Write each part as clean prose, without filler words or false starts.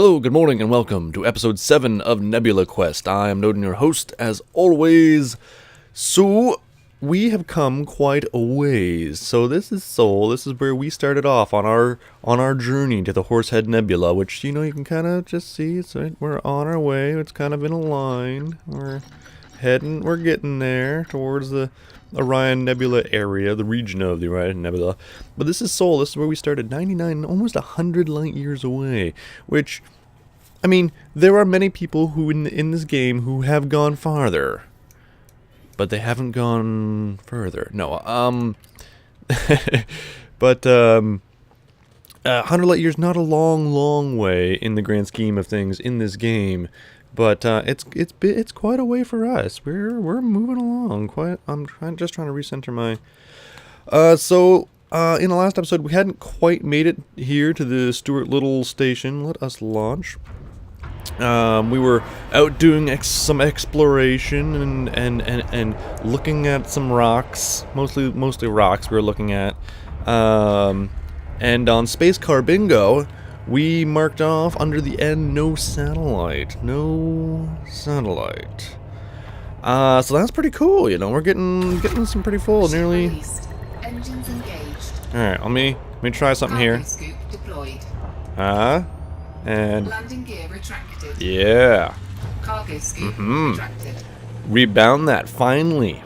Hello, good morning, and welcome to episode 7 of Nebula Quest. I am Noden, your host, as always. So, we have come quite a ways. So this is Seoul. This is where we started off on our journey to the Horsehead Nebula, which, you know, you can kind of just see. It's right, we're on our way. It's kind of in a line. We're getting there towards the Orion Nebula area, the region of the Orion Nebula. But this is Seoul. This is where we started, 99, almost 100 light years away. Which, I mean, there are many people who in this game who have gone farther, but they haven't gone further. No, but 100 light years, not a long way in the grand scheme of things in this game. But it's quite a way for us. We're moving along quite. I'm just trying to recenter my. In the last episode, we hadn't quite made it here to the Stuart Little station. Let us launch. We were out doing some exploration and looking at some rocks, mostly rocks. We were looking at, and on Space Car Bingo, we marked off under the N, no satellite. So that's pretty cool, you know. We're getting some pretty full, nearly. Engines engaged. All right, let me try something here. Scoop deployed. And Landing gear retracted. yeah. Cargo scoop retracted. Rebound that. Finally,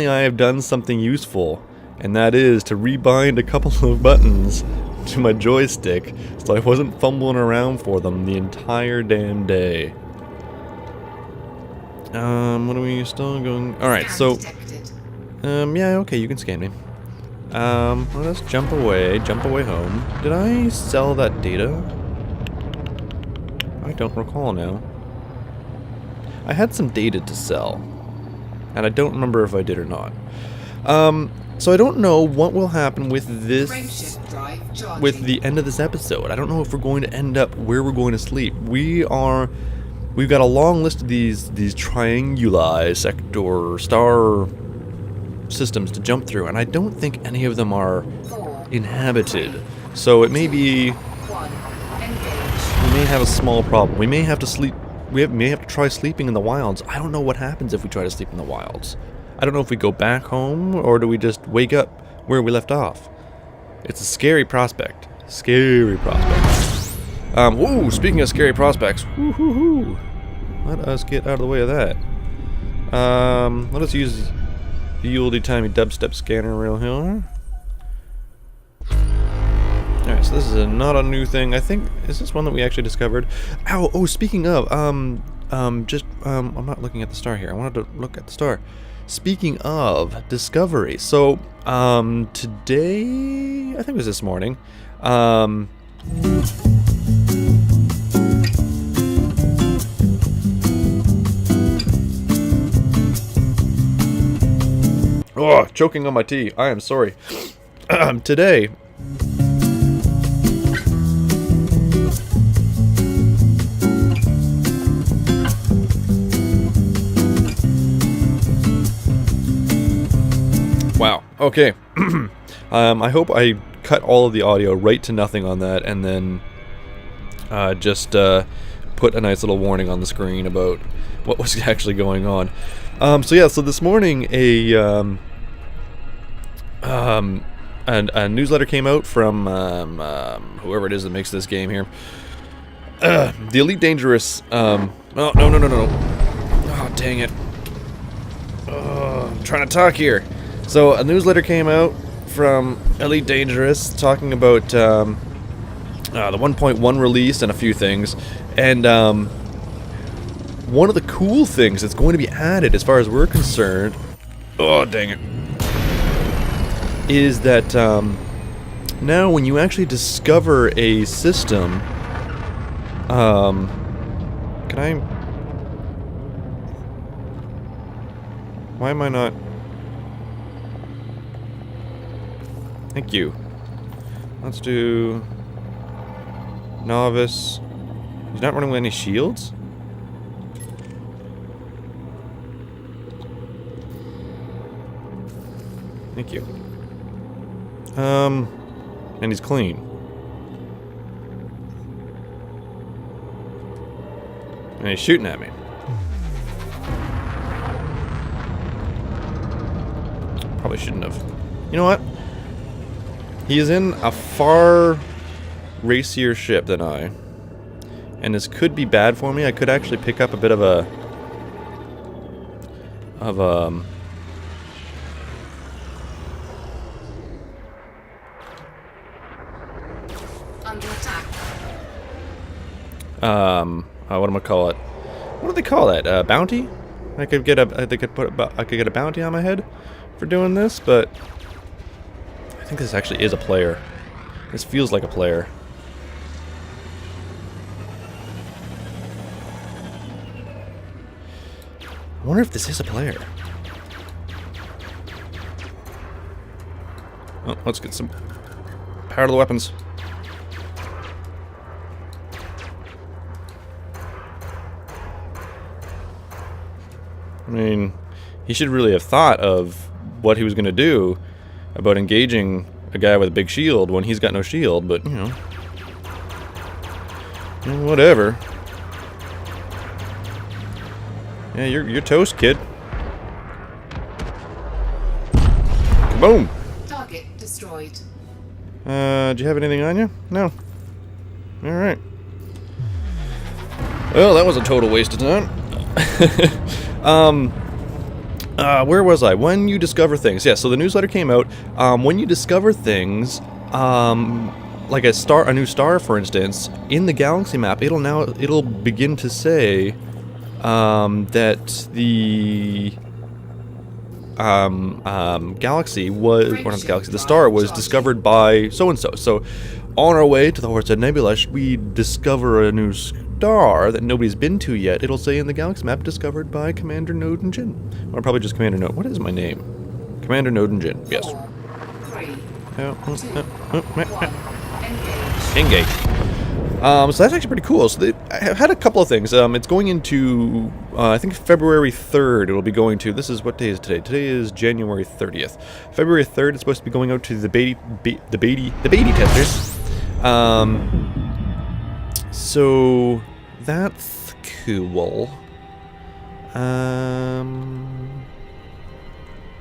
I have done something useful, and that is to rebind a couple of buttons to my joystick, so I wasn't fumbling around for them the entire damn day. What are we still going? All right, so yeah, okay, you can scan me. Let's jump away home. Did I sell that data? I don't recall now. I had some data to sell, and I don't remember if I did or not. So I don't know what will happen with this, with the end of this episode. I don't know if we're going to end up where we're going to sleep. We've got a long list of these trianguli, sector, star systems to jump through, and I don't think any of them are inhabited. So it may be, we may have a small problem. We may have to sleep. We may have to try sleeping in the wilds. I don't know what happens if we try to sleep in the wilds. I don't know if we go back home, or do we just wake up where we left off. It's a scary prospect. Whoa, speaking of scary prospects, woo-hoo-hoo. Let us get out of the way of that. Let us use the oldie-timey dubstep scanner real here. Alright, so this is not a new thing. I think, is this one that we actually discovered? Ow, oh, speaking of, I'm not looking at the star here. I wanted to look at the star. Speaking of discovery, so today, I think it was this morning, oh, choking on my tea. I am sorry. Today, wow. Okay. I hope I cut all of the audio right to nothing on that, and then just put a nice little warning on the screen about what was actually going on. So this morning a newsletter came out from whoever it is that makes this game here. The Elite Dangerous. Oh no! Oh, dang it! I'm trying to talk here. So a newsletter came out from Elite Dangerous talking about the 1.1 release and a few things. And one of the cool things that's going to be added, as far as we're concerned, oh dang it, is that now when you actually discover a system, why am I not? Thank you. Let's do novice. He's not running with any shields? Thank you. And he's clean. And he's shooting at me. Probably shouldn't have. You know what? He is in a far racier ship than I. And this could be bad for me. I could actually pick up a bit of a... Under attack. what am I call it? What do they call that? Bounty? I could get a bounty on my head for doing this, but I think this actually is a player. This feels like a player. I wonder if this is a player. Oh, let's get some power to the weapons. I mean, he should really have thought of what he was going to do about engaging a guy with a big shield when he's got no shield, but, you know, whatever. Yeah, you're toast, kid. Kaboom! Target destroyed. Do you have anything on you? No. Alright. Well, that was a total waste of time. Where was I? When you discover things. Yeah, so the newsletter came out. When you discover things, like a new star, for instance, in the galaxy map, it'll begin to say that the galaxy was, or not the galaxy, the star was discovered by so and so. So, on our way to the Horsehead Nebula, we discover a new star that nobody's been to yet. It'll say in the galaxy map, discovered by Commander noden'gin. Or probably just Commander Node. What is my name? Commander noden'gin. Yes. 4, 3, 2, 1. Engage. So that's actually pretty cool. So I had a couple of things. It's going into, I think February 3rd it'll be going to. This is, what day is today? Today is January 30th. February 3rd it's supposed to be going out to the beta testers. So that's cool.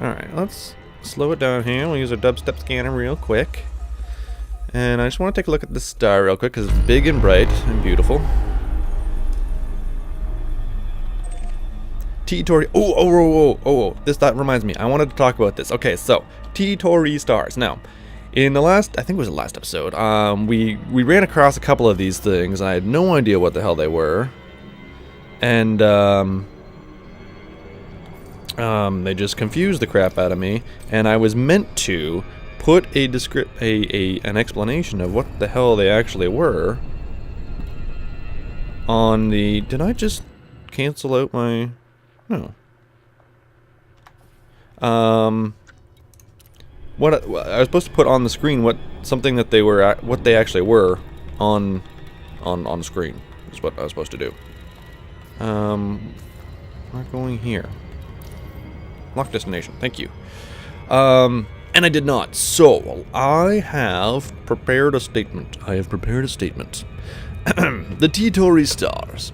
Alright, let's slow it down here. We'll use our dubstep scanner real quick. And I just want to take a look at the star real quick, because it's big and bright and beautiful. T-Tauri. Oh, that reminds me. I wanted to talk about this. Okay, so, T-Tauri stars. Now, in the last, I think it was the last episode, we ran across a couple of these things. I had no idea what the hell they were. And, they just confused the crap out of me. And I was meant to put an explanation of what the hell they actually were on the... Did I just cancel out my... No. What I was supposed to put on the screen something that they were what they actually were on screen is what I was supposed to do. We're going here. Lock destination. Thank you. And I did not. So, I have prepared a statement. The T-Tauri stars.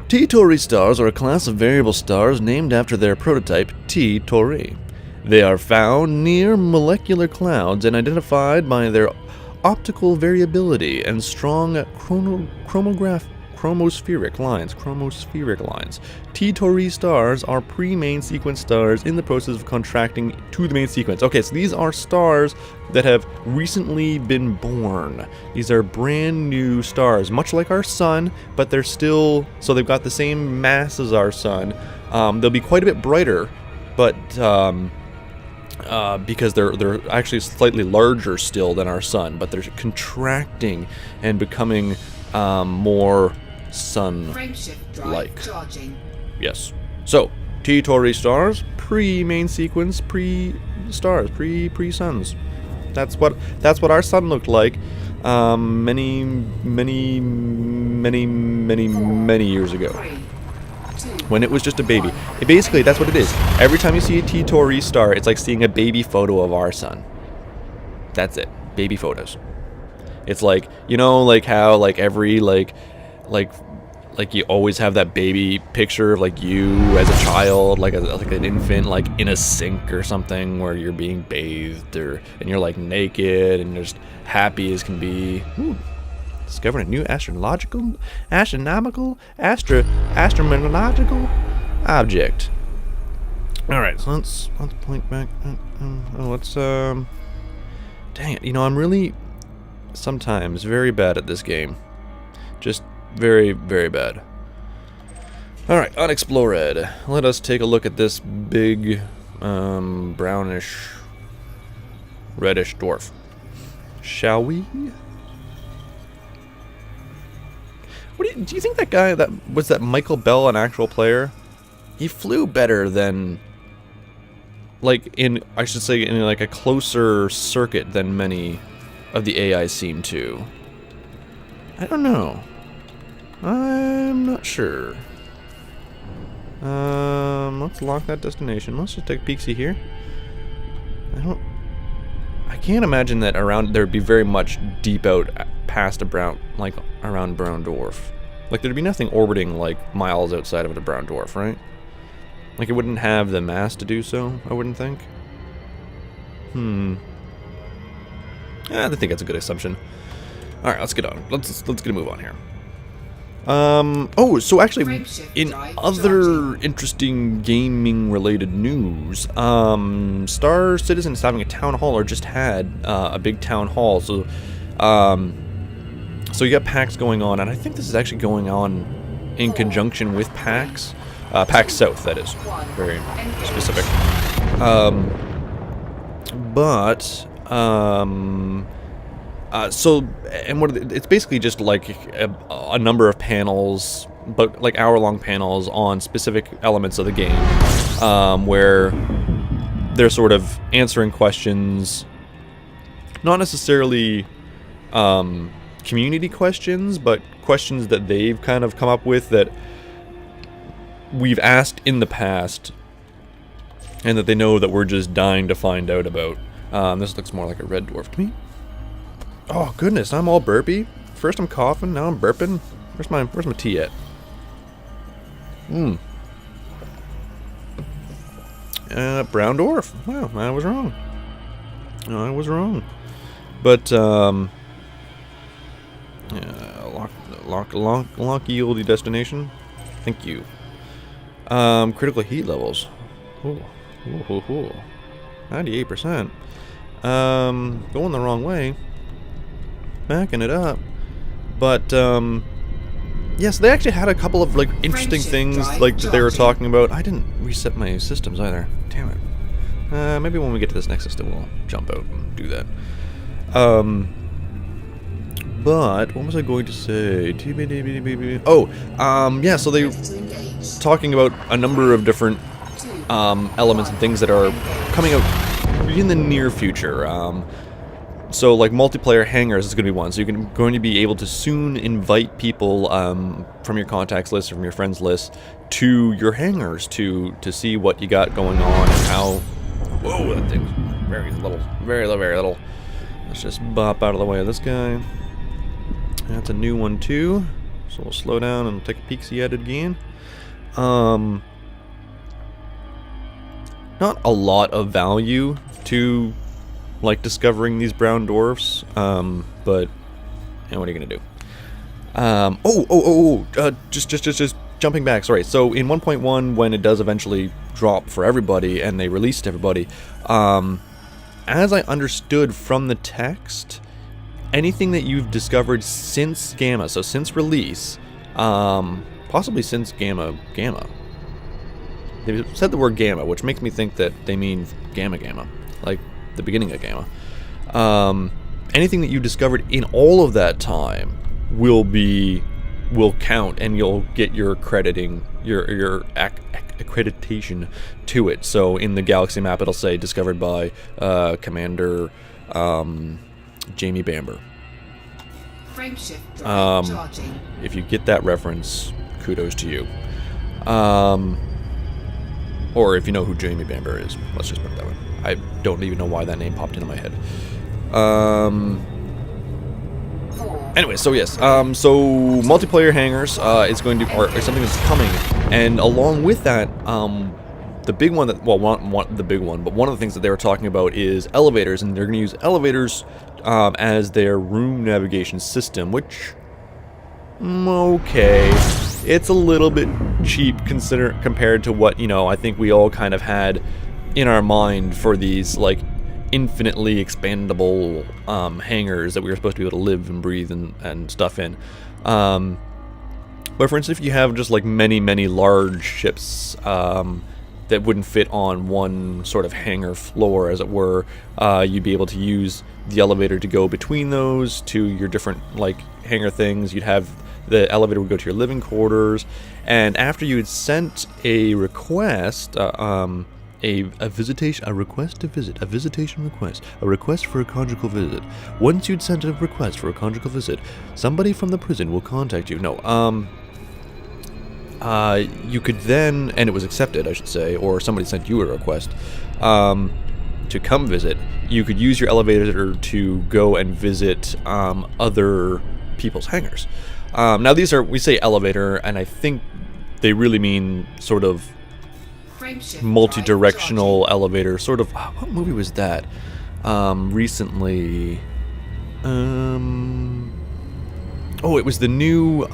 T-Tauri stars are a class of variable stars named after their prototype, T-Tauri. They are found near molecular clouds and identified by their optical variability and strong chromospheric lines. T-Tauri stars are pre-main sequence stars in the process of contracting to the main sequence. Okay, so these are stars that have recently been born. These are brand new stars, much like our sun, but they're still, so they've got the same mass as our sun. They'll be quite a bit brighter, but because they're actually slightly larger still than our sun, but they're contracting and becoming more sun-like. Yes. So, T-Tauri stars, pre-main sequence, pre-stars, pre-suns. That's what our sun looked like many years ago. When it was just a baby. Basically, that's what it is. Every time you see a T-Tauri star, it's like seeing a baby photo of our sun. That's it. Baby photos. It's like, you know, like how, like every, like like you always have that baby picture of like you as a child, like an infant, like in a sink or something where you're being bathed, and you're like naked and just happy as can be. Ooh, discovering a new astronomical object. All right, so let's point back. Let's dang it, you know, I'm really sometimes very bad at this game. Just very, very bad. Alright, unexplored. Let us take a look at this big, brownish, reddish dwarf. Shall we? Do you think that guy, was that Michael Bell, an actual player? He flew better than, like, I should say, in like a closer circuit than many of the AI seem to. I don't know. I'm not sure. Let's lock that destination. Let's just take a peek-see here. I can't imagine that there'd be very much deep out past around brown dwarf. Like, there'd be nothing orbiting, like, miles outside of a brown dwarf, right? Like, it wouldn't have the mass to do so, I wouldn't think. I think that's a good assumption. Alright, let's get on. Let's get a move on here. Oh, so actually, in other interesting gaming-related news, Star Citizen is having a town hall, or just had a big town hall. So, so you got PAX going on, and I think this is actually going on in conjunction with PAX. PAX South, that is. Very specific. So, and it's basically just like a number of panels, but like hour-long panels on specific elements of the game, where they're sort of answering questions, not necessarily community questions, but questions that they've kind of come up with that we've asked in the past, and that they know that we're just dying to find out about. This looks more like a red dwarf to me. Oh goodness, I'm all burpy. First I'm coughing, now I'm burping. Where's my tea at? Brown dwarf. Wow, I was wrong. I was wrong. But locky oldie destination. Thank you. Critical heat levels. Ooh. 98%. Going the wrong way. Backing it up. But yes, they actually had a couple of like interesting things like that they were talking about. I didn't reset my systems either. Damn it. Maybe when we get to this next system we'll jump out and do that. But what was I going to say? Oh, yeah, so they talking about a number of different elements and things that are coming out in the near future. So like multiplayer hangars is going to be one. So you're going to be able to soon invite people from your contacts list or from your friends list to your hangars to see what you got going on and how. Whoa, that thing's very little, very little, very little. Let's just bop out of the way of this guy. That's a new one too. So we'll slow down and take a peek-see at it again. Not a lot of value to like discovering these brown dwarfs, but what are you gonna do? Just jumping back. Sorry. So in 1.1, when it does eventually drop for everybody and they release to everybody, as I understood from the text, anything that you've discovered since Gamma, so since release, possibly since Gamma, they said the word Gamma, which makes me think that they mean Gamma, like the beginning of Gamma. Anything that you discovered in all of that time will count, and you'll get your accreditation to it. So in the galaxy map, it'll say discovered by Commander Jamie Bamber. Frameshift drive charging. If you get that reference, kudos to you. Or if you know who Jamie Bamber is, let's just put it that way. I don't even know why that name popped into my head. 4, Anyway, so yes, so multiplayer hangars is going to, or is something that's coming, and along with that, the big one that, well, not the big one, but one of the things that they were talking about is elevators, and they're going to use elevators as their room navigation system, which, okay, it's a little bit cheap compared to what, you know, I think we all kind of had in our mind for these, like, infinitely expandable hangars that we were supposed to be able to live and breathe and stuff in. But for instance, if you have just like many large ships that wouldn't fit on one sort of hangar floor, as it were, you'd be able to use the elevator to go between those to your different like hangar things. You'd have the elevator would go to your living quarters, and after you had sent a request, a request for a conjugal visit. Once you'd sent a request for a conjugal visit, somebody from the prison will contact you. No, you could then, and it was accepted, I should say, or somebody sent you a request to come visit. You could use your elevator to go and visit other people's hangars. Now these are, we say elevator, and I think they really mean sort of multi-directional elevator, sort of. What movie was that? Recently. Oh, it was the new.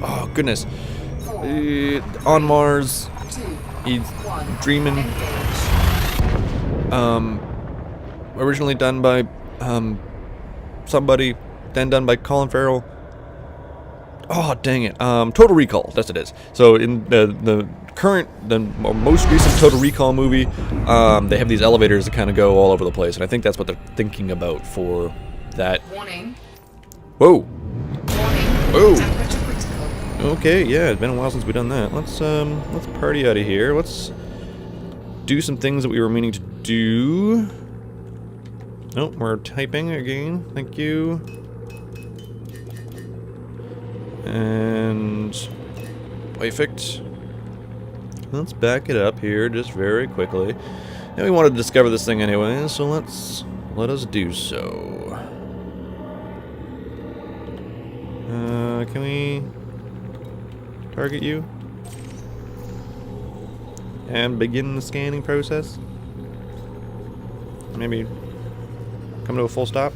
Oh goodness. On Mars. He's dreaming. Originally done by somebody, then done by Colin Farrell. Oh, dang it. Total Recall, that's what it is. So in the most recent Total Recall movie, they have these elevators that kind of go all over the place, and I think that's what they're thinking about for that. Warning. Whoa. Warning. Whoa. Temperature critical. Okay, yeah, it's been a while since we've done that. Let's party out of here. Let's do some things that we were meaning to do. Oh, we're typing again. Thank you. And perfect. Let's back it up here just very quickly. And we wanted to discover this thing anyway, so let us do so. Can we target you? And begin the scanning process? Maybe come to a full stop?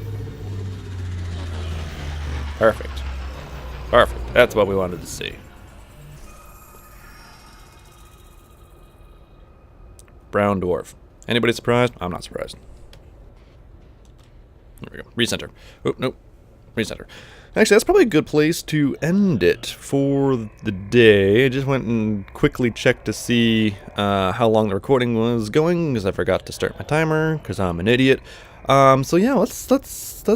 Perfect. Perfect. That's what we wanted to see. Brown dwarf. Anybody surprised? I'm not surprised. There we go. Recenter. Oh, nope. Recenter. Actually, that's probably a good place to end it for the day. I just went and quickly checked to see how long the recording was going, because I forgot to start my timer, because I'm an idiot. So yeah, let's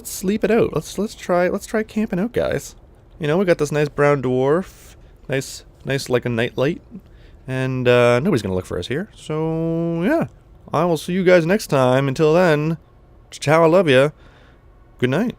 sleep it out. Let's try camping out, guys. You know, we got this nice brown dwarf, nice like a nightlight, and nobody's gonna look for us here. So yeah, I will see you guys next time. Until then, ciao, I love ya. Good night.